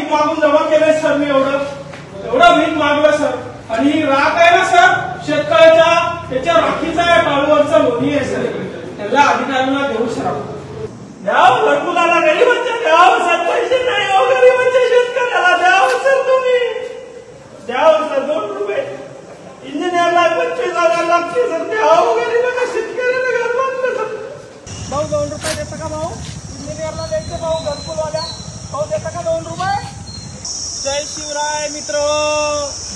भीक मागून जमा केलंय सर मी एवढं भीक मागलं सर. आणि ही राख आहे ना सर शेतकऱ्याच्या त्याच्या राखीचा आहे टाळूवरचा लोणी आहे सर. त्याला अधिकाऱ्यांना देऊ सर द्याव घरकुलाला गरीबांच्या द्याव सर पैसे नाही हो गरीबांच्या शेतकऱ्याला द्याव सर तुम्ही द्याव सर 2 रुपये इंजिनियरला 25,000 लागते सर द्याव गरीबांच्या शेतकऱ्याला घर बांधलं सर. भाऊ 2 रुपये देता का भाऊ इंजिनियरला द्यायचं भाऊ घरकुलवाल्या भाऊ देता का 2 रुपये. जय शिवराय मित्र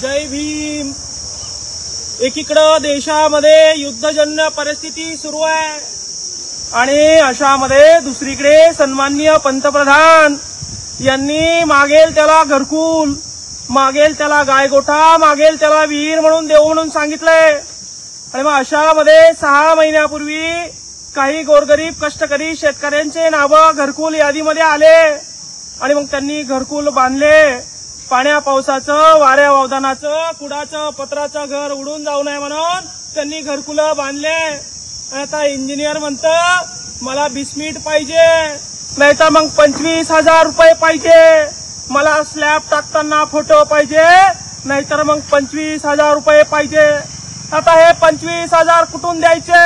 जय भीम. एकीकडं देशामध्ये युद्धजन्य परिस्थिती सुरू आहे आणि अशामध्ये दुसरीकडे सन्माननीय पंतप्रधान यांनी मागेल त्याला घरकुल मागेल त्याला गायगोठा मागेल त्याला विहीर म्हणून देऊ म्हणून सांगितलंय. आणि मग अशामध्ये 6 महिन्यापूर्वी काही गोरगरीब कष्टकरी शेतकऱ्यांचे नावं घरकुल यादीमध्ये आले आणि मग त्यांनी घरकुल बांधले. पाण्या पावसाचं वाऱ्या वावदानाचं कुडाचं पत्राचं घर उडून जाऊ नये म्हणून त्यांनी घरकुलं बांधले. आता इंजिनियर म्हणतं मला बिस्मिट पाहिजे नाहीतर मग 25,000 रुपये पाहिजे. मला स्लॅब टाकताना फोटो पाहिजे नाहीतर मग 25,000 रुपये पाहिजे. आता हे 25,000 कुठून द्यायचे.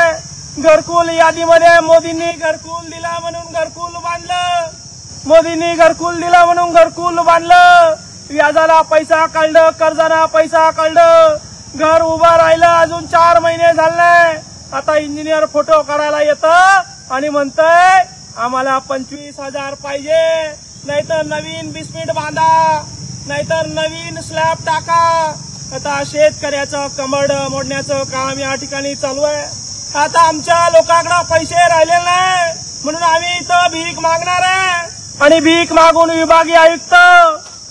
घरकुल यादीमध्ये मोदींनी घरकुल दिला म्हणून घरकुल बांधलं. मोदींनी घरकुल दिला म्हणून घरकुल बांधलं. व्याजाला पैसा काढलं कर्जाला पैसा काढलं. घर उभं राहिलं अजून 4 महिने झाले नाही. आता इंजिनियर फोटो काढायला येतं आणि म्हणतंय आम्हाला 25,000 पाहिजे नाहीतर नवीन बिस्मिट बांधा नाहीतर नवीन स्लॅब टाका. आता शेतकऱ्याचं कमड मोडण्याचं काम या ठिकाणी चालू आहे. आता आमच्या लोकांकडे पैसे राहिले नाही म्हणून आम्ही इथं भीक मागणार आहे आणि भीक मागून विभागीय आयुक्त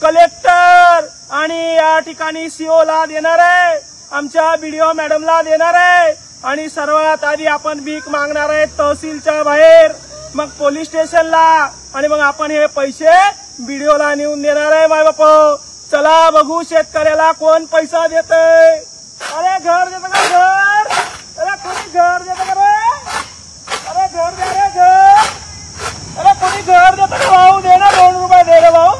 कलेक्टर आणि या ठिकाणी सीओला देणार आहे. आमच्या बीडीओ मॅडमला देणार आहे आणि सर्वात आधी आपण भीक मागणार आहे तहसीलच्या बाहेर मग पोलीस स्टेशनला आणि मग आपण हे पैसे बीडीओला नेऊन देणार आहे. माय बाप चला बघू शेतकऱ्याला कोण पैसा देतय. अरे घर देतं का घर. अरे कोणी घर देतं का रे. अरे घर दे रे घर. अरे कोणी घर देतं का भाऊ दे ना 2 रुपये दे रे भाऊ.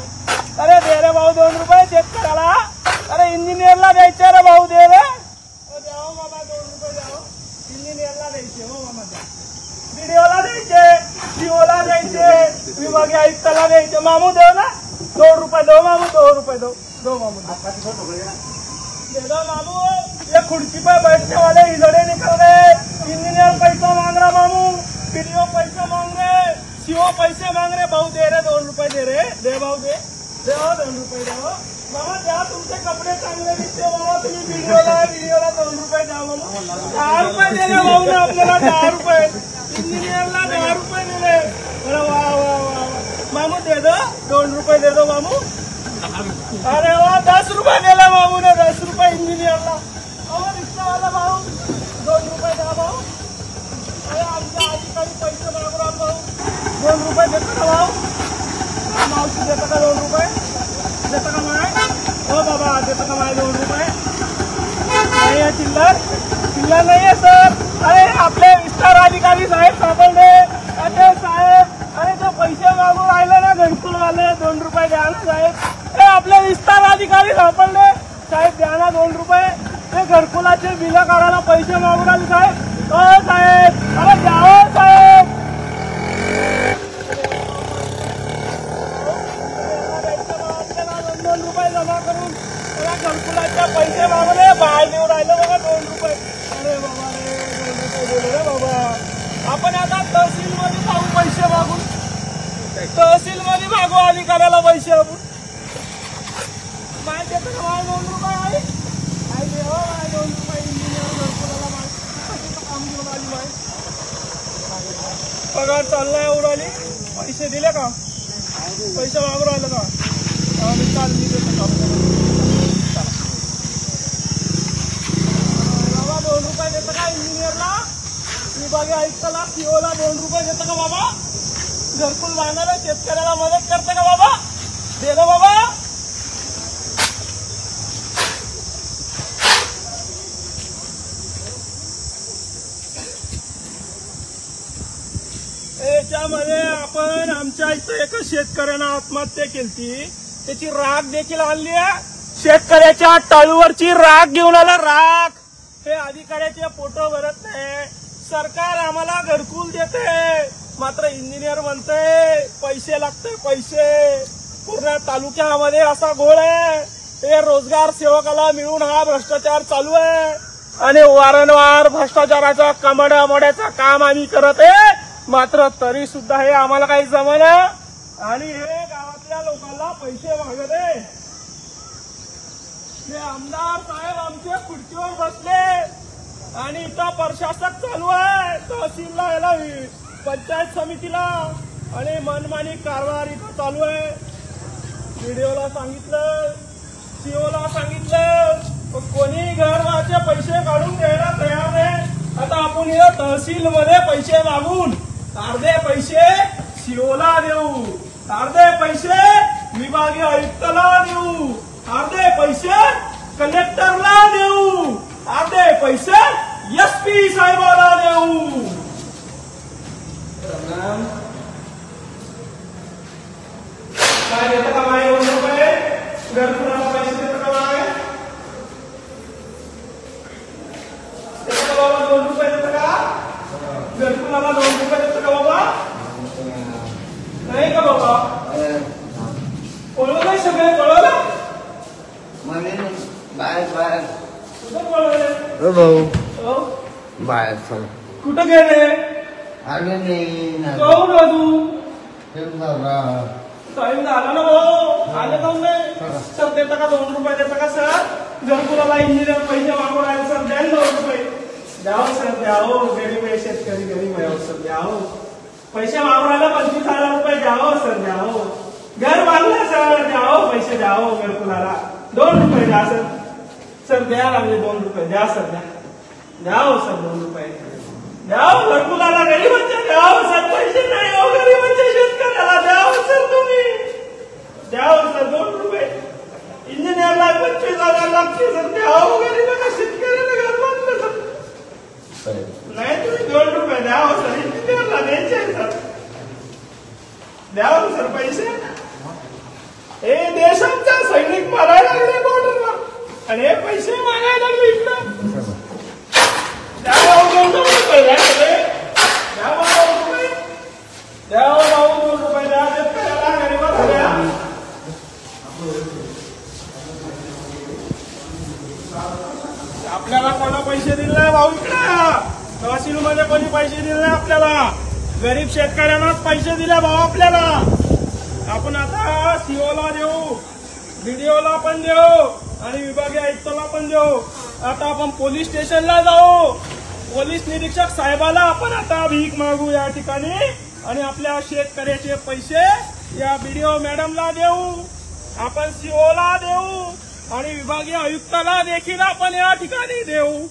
अरे दे रे भाऊ 2 रुपये शेतकऱ्याला. अरे इंजिनियरला द्यायचे रे भाऊ दे रे. द्याव मामा 2 रुपये द्याव. इंजिनियरला द्यायचे हो मामा द्या. बीडीओला द्यायचे सीओला द्यायचे विभागीय आयुक्ताला द्यायचे. मामू देव ना 2 रुपये दो मामू 2 रुपये दो मामू दे दो मामू. ये खुर्ची पे बैठने वाले हिजड़े निकल गए. इंजीनियर पैसा मांग रहा मामू बीडीओ पैसे मांग रहे सीओ पैसे मांग रहे. भाऊ दे रे 2 रुपये दे रे दे भाऊ दे 2 रुपये द्या मामा द्या. तुमचे कपडे चांगले दिसते बाबा तुम्ही बीडीओला 2 रुपये द्या मामा. 10 रुपये दे रे भाऊ ना आपल्याला 10 रुपये. इंजिनियरला 10 रुपये दिले. अरे वा वा वा मामू दे दो 2 रुपये दे दो मामू. अरे वा 10 रुपये दिला मामू ने 10 रुपये इंजिनियरला. रिक्षावाला भाऊ 2 रुपये द्या भाऊ. अरे आमच्या अधिकारी पैसे मागून आलो भाऊ 2 रुपये देतो का भाऊ. मावशी देतं का 2 रुपये देतं का माय. हो बाबा देतं का माय 2 रुपये. नाही आहे चिल्लर नाही आहे सर. अरे आपले विस्तार अधिकारी साहेब सापडले. अरे साहेब अरे तो पैसे मागून राहिले ना घरकुल वाले 2 रुपये द्या ना साहेब. हे आपले विस्तार अधिकारी सापडले साहेब द्या ना 2 रुपये. ते घरकुलाचे बिल काढायला पैसे मागून राहिले साहेब. हो साहेब अरे द्यावं साहेब. 2 रुपये जमा करून त्याला घरकुलाचे पैसे मागले. बाहेर देऊन राहिलं बघा 2 रुपये. अरे बाबा रे 2 रुपये दिले रे बाबा. आपण आता तहसीलमध्ये जाऊ पैसे मागून. तहसीलमध्ये मागू अधिकाऱ्याला पैसे आपण. माहिती येतं का 2 रुपये आहे. काय दे हो 2 रुपये इंजिनियर घरकुलाला माहिती काम घेऊन आली माहिती. पगार चाललाय उडाली. पैसे दिले का पैसे मागून राहिलं का. चाल मी देतो बाबा 2 रुपये देतं का इंजिनियरला विभागीय आयुक्ताला सीओला 2 रुपये देतं का बाबा. घरकुल बांधणाऱ्या शेतकऱ्याला मदत करतं का बाबा. दे दो बाबा. याच्यामध्ये आपण आमच्या इथं एका शेतकऱ्यानं आत्महत्या केली. त्याची राख देखील आणली आहे. शेतकऱ्याच्या टाळूवरची राख घेऊन आला. राख हे अधिकाऱ्याचे फोटो भरत नाही. सरकार आम्हाला घरकुल देते, मात्र इंजिनियर म्हणते पैसे लागते पैसे. पूर्ण तालुक्यामध्ये असा घोळ आहे. हे रोजगार सेवकाला मिळून हा भ्रष्टाचार चालू आहे आणि वारंवार भ्रष्टाचाराचा कमड्या मोड्याचं काम आम्ही करत आहे. मात्र तरी सुद्धा हे आम्हाला काही जमना आणि हे गावातल्या लोकांना पैसे मागत आहे. हे आमदार साहेब आमच्या खुर्चीवर बसले आणि इथं प्रशासक चालू आहे. तहसीलला याला पंचायत समितीला आणि मनमानी कारभार इथं चालू आहे. व्हिडिओला सांगितलं, सीओला सांगितलं, कोणी घरचे पैसे काढून द्यायला तयार नाही. आता आपण इथं तहसीलमध्ये पैसे मागून अर्धे पैसे सीओला देऊ, अर्धे पैसे विभागीय आयुक्ताला देऊ, अर्धे पैसे कलेक्टरला देऊ, अर्धे पैसे एसपी साहेबाला देऊ. काय देतं का माय 2 रुपये घरकुलाला पैसे देतं का माय? देतं का बाबा 2 रुपये देतं का? घरकुलाला 2 रुपये देतं का बाबा? नाही का बाबा? कळलं नाही सगळे कळलं? बाहेर कुठं कळलं? भाऊ बाहेर कुठं गेले? आले नाही जाऊ ना तू टाइम झाला ना भाऊ. आले जाऊन नाही. सर देता का 2 रुपये देता का सर? घरकुलाला इंजिनियर पैसे मागून राहिले सर, द्या 2 रुपये. द्यावं सर द्यावं. गरीब आहे शेतकरी, गरीब आहे सर द्यावं. पैसे मागून राहिला 25,000 रुपये द्यावं सर द्यावं. घर बांधलं सर द्यावं पैसे द्यावं. घरकुलाला 2 रुपये द्या सर. सर द्या लागले 2 रुपये द्या सर द्या. द्यावं सर 2 रुपये द्यावं. घरकुलाला गरीबांच्या द्यावं सर. पैसे नाही हो गरीबांच्या शेतकऱ्याला द्यावं सर तुम्ही. द्यावं सर 2 रुपये. इंजिनियरला 25,000 लागते सर द्यावं. गरीबांना शेतकऱ्याला घर बांधलं सर. नाही तुम्ही 2 रुपये द्यावं सर. इंजिनियरला द्यायचे सर. द्यावं सर पैसे. हे देशाचा सैनिक मारायला लागले बॉर्डरवर आणि हे पैसे मागायला लागले इकडं. द्यावं 2 रुपये द्या सगळे. द्यावं 2 रुपये. द्यावं भाऊ 2 रुपये द्या. शेतकऱ्याला गरीबाला द्या. आपल्याला कोणा पैसे दिले नाही भाऊ इकडं. तहसीलमध्ये कोणी पैसे दिले नाही आपल्याला. गरीब शेतकऱ्यांनाच पैसे दिले भाऊ आपल्याला. आपण आता सीओला देऊ, व्हिडिओला पण देऊ आणि विभागीय आयुक्ताला पण देऊ. आता आपण पोलीस स्टेशनला जाऊ. पोलीस निरीक्षक साहेबाला आपण आता भीक मागू या ठिकाणी आणि आपल्या शेतकऱ्याचे पैसे या व्हिडिओ मॅडमला देऊ, आपण सीओला देऊ आणि विभागीय आयुक्ताला देखील आपण या ठिकाणी देऊ.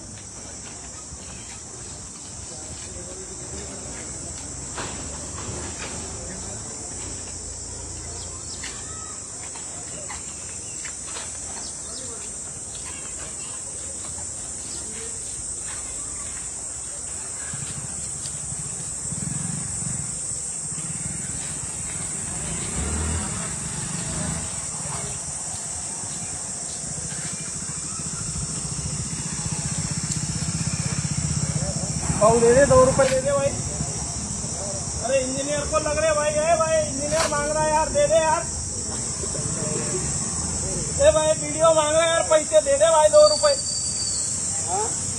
भाऊ दे दे 2 रुपये दे दे भाई. अरे इंजीनियर को लग रहे भाई. है भाई इंजीनियर मांग रहा है यार. दे दे यार. ए भाई वीडियो मांग रहा है यार. पैसे दे दे भाई 2 रुपये.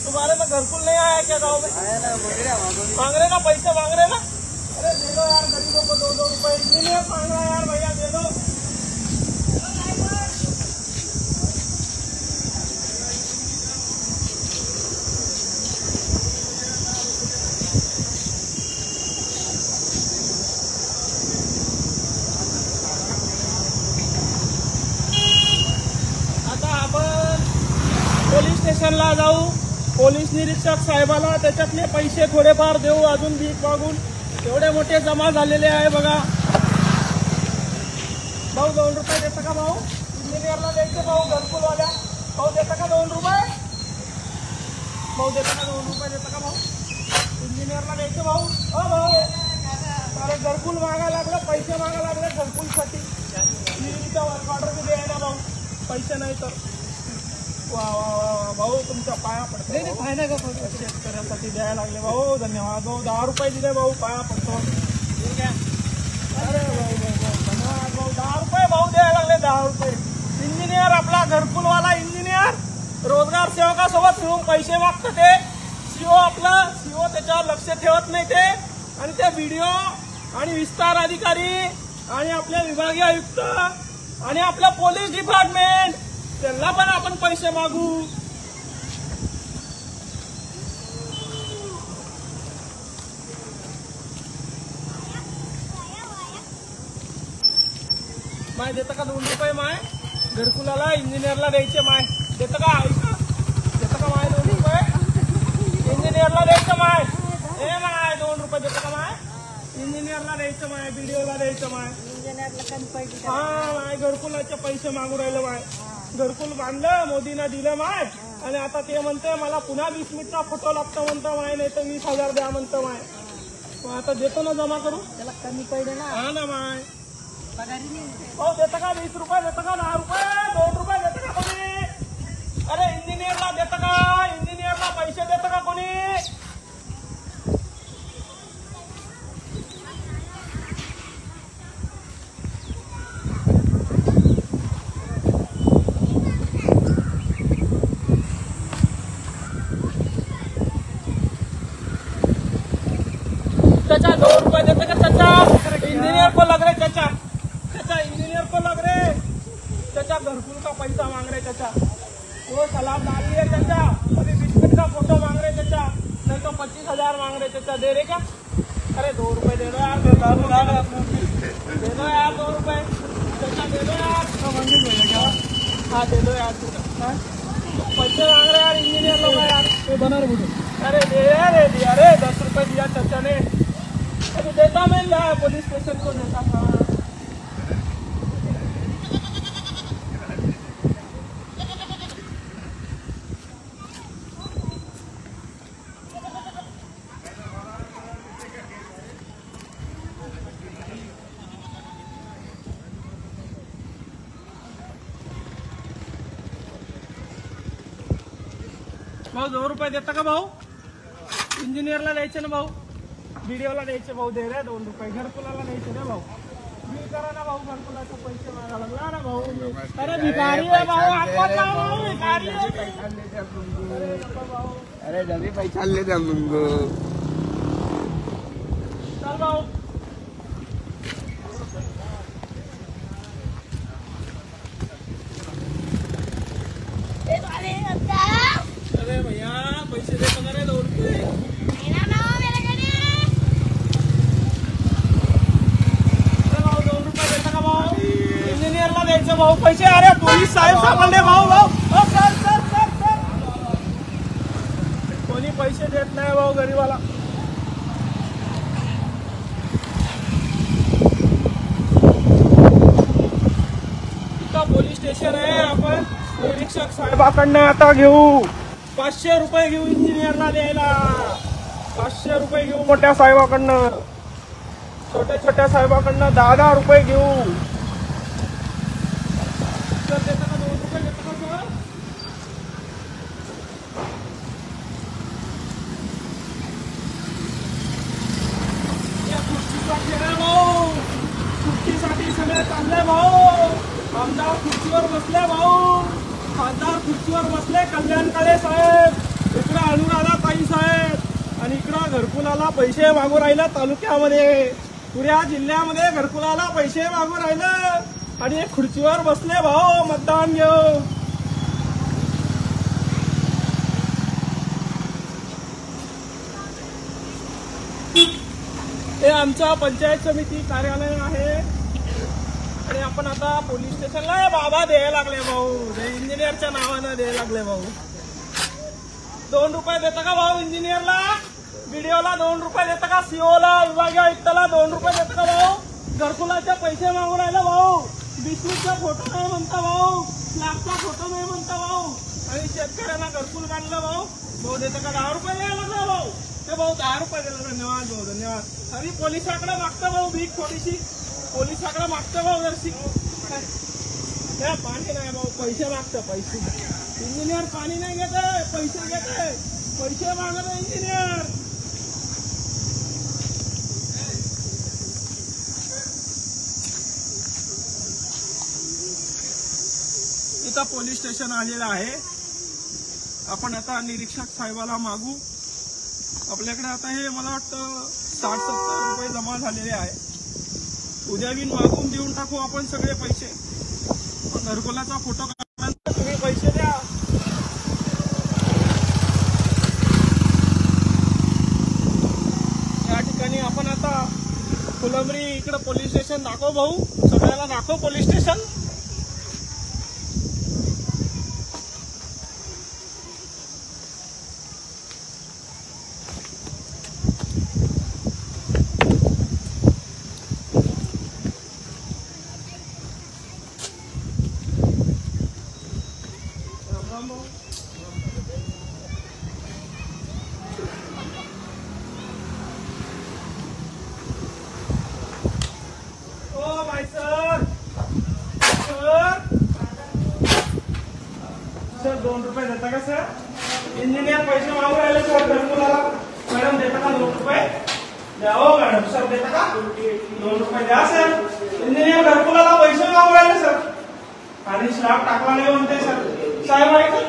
तुम्हारे में घरकुल नहीं आया क्या गाँव में? मांग रहे ना पैसे मांग रहे ना. अरे दे दो यार गरीबों को 2-2 रुपये. इंजीनियर मांग रहा है यार भैया दे दो. पोलीस स्टेशनला जाऊ. पोलीस निरीक्षक साहेबाला त्याच्यातले पैसे थोडेफार देऊ. अजून भीक मागून एवढे मोठे जमा झालेले आहे बघा. भाऊ 2 रुपये देता का भाऊ? इंजिनियरला द्यायचे भाऊ घरकुलवाल्या. भाऊ देता का 2 रुपये? भाऊ देता का 2 रुपये देता का भाऊ? इंजिनियरला द्यायचे भाऊ. हो भाऊ. अरे घरकुल मागा लागलं, पैसे मागा लागले घरकुलसाठी. वर्क ऑर्डर पैसे नाही तर वा वा वा भाऊ तुमच्या पाया पडतो फायदा का शेतकऱ्यासाठी द्यायला लागले भाऊ धन्यवाद भाऊ 10 रुपये दिले भाऊ पाया पडतो ठीक आहे अरे भाऊ धन्यवाद भाऊ 10 रुपये भाऊ द्यायला लागले 10 रुपये इंजिनियर आपला घरकुलवाला इंजिनियर रोजगार सेवकासोबत मिळून पैसे मागतं ते सीओ त्याच्यावर लक्ष ठेवत नाही ते आणि ते व्हिडिओ आणि विस्तार अधिकारी आणि आपले विभागीय आयुक्त आणि आपलं पोलीस डिपार्टमेंट त्यांना पण आपण पैसे मागू माय देतं का 2 रुपये माय घरकुलाला इंजिनियरला द्यायचे माय देतं का देतं का माय 2 रुपये इंजिनियरला द्यायचं माय हे माय 2 रुपये देतं का माय इंजिनियरला द्यायचं माय बीडीओला द्यायचं माय हा माय घरकुलाचे पैसे मागू राहिलं माय घरकुल बांधलं मोदीनं दिलं माय आणि आता ते म्हणते मला पुन्हा 20 मिनिटचा फोटो लागतो म्हणतो माय नाही तर 20,000 द्या म्हणतो माय मग आता देतो ना जमा करू त्याला कमी पडले ना हा ना माय हो देतं का 20 रुपये देतं का 10 रुपये 2 रुपये देतं का कोणी अरे इंजिनियरला देतं का इंजिनियरला पैसे देतं का कोणी चाचा 2 रुपये देते का चाचा इंजीनियर को लग रहे चाचा इंजीनियर को लग रहे चाचा घरकुल का पैसा मांग रहे चाचा वो सलाम डाल लिया चाचा अभी 20 मिनट का फोटो मांग रहे चाचा नहीं तो 25,000 मांग रहे चाचा दे रहे क्या अरे 2 रुपये दे दो यार दे दो यार 2 रुपये चाचा दे दो यार हाँ दे दो यार पैसे मांग रहे यार इंजीनियर लोग यार बना रहे अरे दे अरे 10 रुपये दिया चाचा ने अभी देता मैं पुलिस स्टेशन को देता था भाऊ 2 रुपये देता का भाऊ इंजिनियरला द्यायचे ना भाऊ व्हिडिओला द्यायचे भाऊ दे रे 2 रुपये घरकुलाला द्यायचे रे भाऊ बिल करा ना भाऊ घरकुलाचे पैसे मागा लागला ना भाऊ अरे भिकारी आहे भाऊ आपण ना भाऊ भिकारी अरे जल्दी पैसा ले जा मुंगो चल भाऊ अरे भैया पैसे दे पगार है 2 रुपये इंजिनियरला द्यायचं भाऊ पैसे अरे पोलीस साहेब सापडले भाऊ भाऊ सर कोणी पैसे देत नाही भाऊ गरीबाला इथं पोलीस स्टेशन आहे आपण निरीक्षक साहेबाकडनं आता घेऊ 500 रुपये घेऊ इंजिनियरला द्यायला 500 रुपये घेऊ मोठ्या साहेबाकडनं छोट्या साहेबाकडनं 10 रुपये घेऊ तर देता का 2 रुपये देता का या खुर्चीचा खेळ भाऊ खुर्चीसाठी सगळे चालले भाऊ आमदार खुर्चीवर बसले भाऊ खासदार खुर्चीवर बसले कल्याण काळे साहेब इकडं अनुराधा ताई साहेब आणि इकडं घरकुलाला पैसे मागू राहिलं तालुक्यामध्ये पुऱ्या जिल्ह्यामध्ये घरकुलाला पैसे मागू राहिलं आणि एक खुर्चीवर बसले भाऊ मतदान घेऊ हे आमचा पंचायत समिती कार्यालय आहे आणि आपण आता पोलीस स्टेशनला बाबा द्यायला लागले भाऊ इंजिनियरच्या नावानं द्यायला लागले भाऊ 2 रुपये देता का भाऊ इंजिनियरला व्हिडिओला 2 रुपये देता का सीओला विभागीय आयुक्ताला 2 रुपये देता का भाऊ घरकुलाचे पैसे मागून राहिला भाऊ 20 मिनिटचा फोटो नाही म्हणता भाऊ लाखचा फोटो नाही म्हणता भाऊ आणि शेतकऱ्यांना घरकुल बांधलं भाऊ देता का 10 रुपये द्यायला लागला भाऊ ते भाऊ 10 रुपये दिला धन्यवाद भाऊ धन्यवाद आणि पोलिसाकडे मागतं भाऊ भीक थोडीशी पोलिसाकडे मागतं भाऊ जरशी पाणी नाही भाऊ, पैसे मागतं पैसे. इंजिनियर पाणी नाही घेत आहे, पैसे घेत आहे, पैसे मागत आहे इंजिनियर. इथं पोलीस स्टेशन आलेलं आहे. आपण आता निरीक्षक साहेबाला मागू. आपल्याकडे आता हे मला वाटतं 60-70 रुपये जमा झालेले आहे. उद्या बिन मागून देऊन टाकू आपण सगळे पैसे. घरकुलाचा फोटो काढल्यानंतर तुम्ही पैसे द्या. या ठिकाणी आपण आता फुलंब्री इकडे पोलीस स्टेशन दाखव भाऊ, सगळ्याला दाखव पोलीस स्टेशन. सर 2 रुपये देता का सर? इंजिनियर पैसे मागू राहिले सर घरकुलाला. मॅडम देता का 2 रुपये? द्या हो मॅडम. सर देता का 2 रुपये? द्या सर. इंजिनियर घरकुलाला पैसे मागू राहिले सर आणि स्लॅब टाकला नाही म्हणते सर. साहेब आहे का?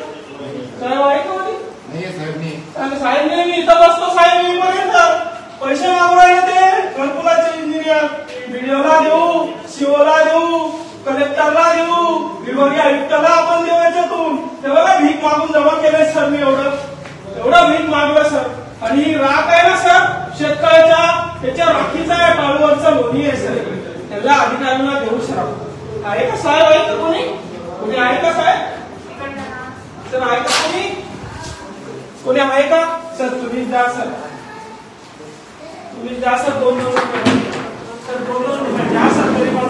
साहेब आहे का? साहेब नाही, मी इथं बसतो साहेब. मी पर्यंत पैसे मागू राहिले ते घरकुलाचे इंजिनियर. व्हिडिओला देऊ, सीओला देऊ, कलेक्टरला देऊ, विभागीय आयुक्ताला आपण देऊ. याच्यातून ते बघा भीक मागून जमा केले सर. मी एवढं भीक मागलं सर. आणि ही राख आहे ना सर शेतकऱ्याच्या, त्याच्या राखीचा आहे, टाळूवरचा लोणी आहे सर. त्याला अधिकाऱ्यांना देऊ सर. आहे का साहेब? आहे का कोणी आहे का साहेब? सर आहे का कोणी आहे का सर? तुम्हीच द्या सर, तुम्हीच द्या सर. 2 रुपये सर, 2 रुपये द्या सर. तरी पण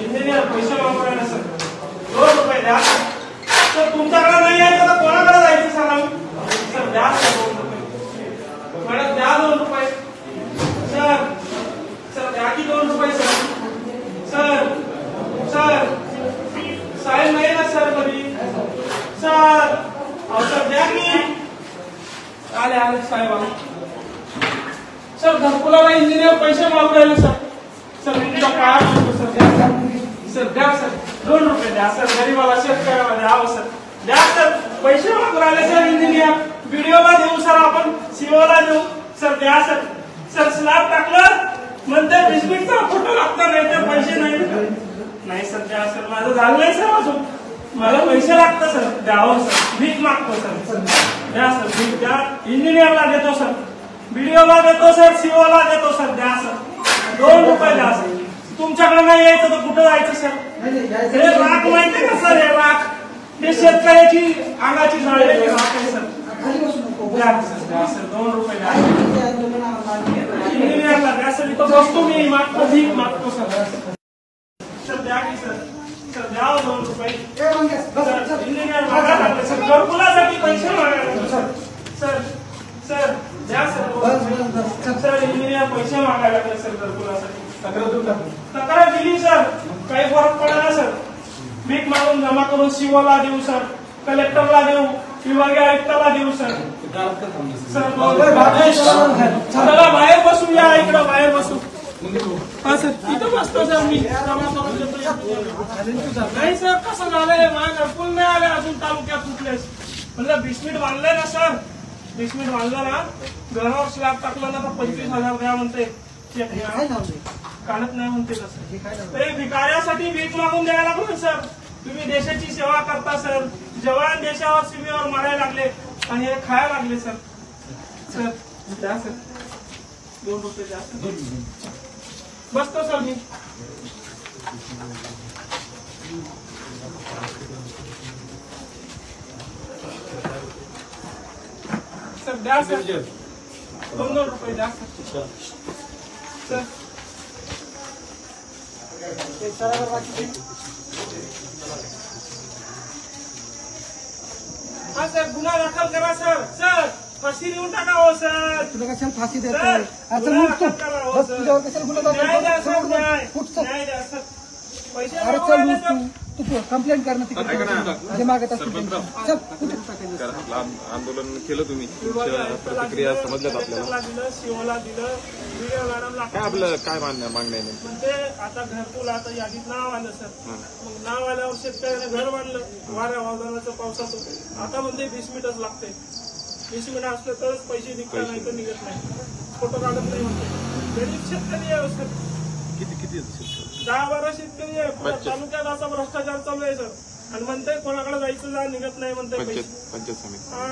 इंजिनियर पैसे मागू राहिले सर. 2 रुपये द्या सर. तुमच्याकडे नाही आहे तर कोणाकडे जायचं सर आम्ही? सर द्या सर 2 रुपये. मॅडम द्या 2 रुपये सर. सर द्या की 2 रुपये सर. सर सर साहेब नाही ना सर कधी सर. सर द्या की. आले साहेब आले सर. घरकुलाला इंजिनियर पैसे मागू राहिले सर. सर तुमच्या काय म्हणतो सर? द्या सर. द्या सर 2 रुपये द्या सर. गरीबाला शेतकऱ्याला द्यावं सर. द्या सर. पैसे मागू राहिले सर इंजिनियर. व्हिडिओला देऊ सर, आपण सीओला देऊ सर. द्या सर. सर स्लॅब टाकलं म्हणते बिस्किटचा फोटो लागतो, नाही तर पैसे नाही सर. द्या सर. माझं झालं नाही सर अजून. मला पैसे लागतं सर. द्यावं सर. भीक मागतो सर. द्या सर. भीक द्या. इंजिनियरला देतो सर, व्हिडिओला देतो सर, सीओला देतो सर. द्या सर. 2 रुपये द्या सर. तुमच्याकडे नाही यायचं तर कुठं जायचं सर? हे राख माहितीये का सर? हे राख हे शेतकऱ्याची अंगाची जाळलेली राख आहे सर. द्या सर. द्या सर. 2 रुपये द्या. इंजिनियरला द्या सर. इथं बसतो मी, मागतो भीक मागतो सर. सर द्या की सर. सर द्या 2 रुपये. इंजिनियर मागायला लागले सर. घरकुलासाठी पैसे मागायला लागले सर. सर सर द्या सर. सर इंजिनियर पैसे मागायला लागले सर घरकुलासाठी. तक्रार दिली सर, काही फरक पडला सर. भीक मागून जमा करून सीओला देऊ सर, कलेक्टरला देऊ, विभागीय आयुक्ताला देऊ सर. सर चला बाहेर बसू. या इकडं बाहेर बसू. हा सर इथं बसतो सर. मी जमा करून देतो. नाही सर कसं झालंय, माझ्या घरकुल नाही आले अजून. तालुक्यात कुठलेच म्हणलं 20 मिनिट बांधलंय ना सर. 20 मिनिट बांधलं ना, घरावर स्लॅब टाकलं ना तर 25,000 द्या म्हणते. काढत नाही म्हणते तसं. तरी भिकाऱ्यासाठी भीक मागून द्यायला लागलो सर. तुम्ही देशाची सेवा करता सर. जवान देशावर सीमेवर मारायला लागले आणि हे खायला लागले सर. सर द्या सर. 2 रुपये द्या सर. बसतो सर मी. सर द्या सर. 2 रुपये द्या सर. सर हा सर गुन्हा दाखल करा सर. सर फाशी देऊन टाका हो सर. तुला कशाला फाशी देतोय? न्याय द्या सर. न्याय द्या सर. पैसे तू कंप्लेंट करणं तिकडे जे मागत असतील चल कुठे आंदोलन केलं तुम्ही, प्रतिक्रिया समजल्यात आपल्याला. दिलं, शिवला दिलं, व्हिडिओ मॅडमला काय आपलं काय मागणं आहे? म्हणजे आता घरकुल आता यादीत नाव आलं सर. मग नाव आल्यावर शेतकऱ्याने घर बांधलं वाऱ्या वादळाचं पावसाचं. आता म्हणते 20 मिनिटच लागते. 20 मिनिट असलं तरच पैसे निघतात, नाही तर निघत नाही. फोटो काढत नाही म्हणते. गरीब शेतकरी आहे सर. किती 10-12 शेतकरी आहे. पुऱ्या तालुक्यात असा भ्रष्टाचार चालू आहे सर. आणि म्हणते कोणाकडे जायचं जा निघत नाही म्हणते पैसे. पंचायत समिती. हा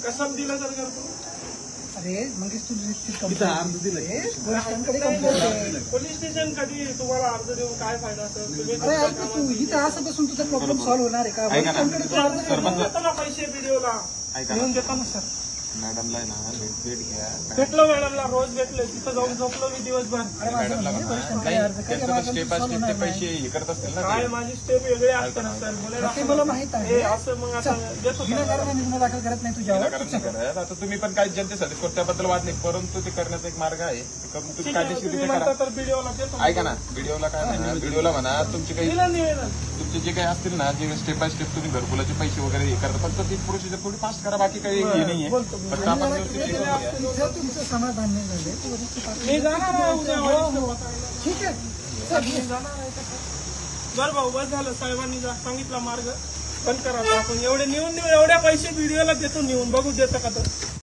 कसं दिलं सर घरकुल? अरे मग तू पोलीस स्टेशन कधी तुम्हाला अर्ज देऊन काय फायदा सर? तुम्ही अरे तू इथं असं बसून तुझा प्रॉब्लेम सॉल्व्ह होणार आहे का? पैसे व्हिडिओला घेऊन देता ना सर. मॅडमला ना भेट घ्या. भेटलो मॅडमला, रोज भेटले. तिथं जाऊन झोपलो मी दिवसभर. स्टेप बाय स्टेप ते पैसे हे करत असतील ना. काय माझी स्टेप वेगळी असते ना सर. मला माहित आहे. असं मग आता देतो. गुन्हा दाखल करत नाही तुझ्यावर. आता तुम्ही पण काय जनतेसाठी करतो त्याबद्दल वाद नाही, परंतु ते करण्याचा एक मार्ग आहे. तुम्ही कायदेशीर म्हणता तर व्हिडिओला देतो. ऐका ना, व्हिडिओला काय म्हणा, व्हिडिओला म्हणा तुमचे काही तुमचे जे काही असतील ना, जे स्टेप बाय स्टेप तुम्ही घरकुलाचे पैसे वगैरे हे करता, फक्त ती प्रोसिजर थोडी फास्ट करा, बाकी काही हे नाहीये. फक्त आपण तुमचं समाधान नाही झाले मी जाणार आहे उद्या. ठीक आहे. बरं भाऊ, बस झालं. साहेबांनी सांगितला मार्ग पण करा. आपण एवढे नेऊन एवढ्या पैसे व्हिडिओला देतो, नेऊन बघू देतं का तर.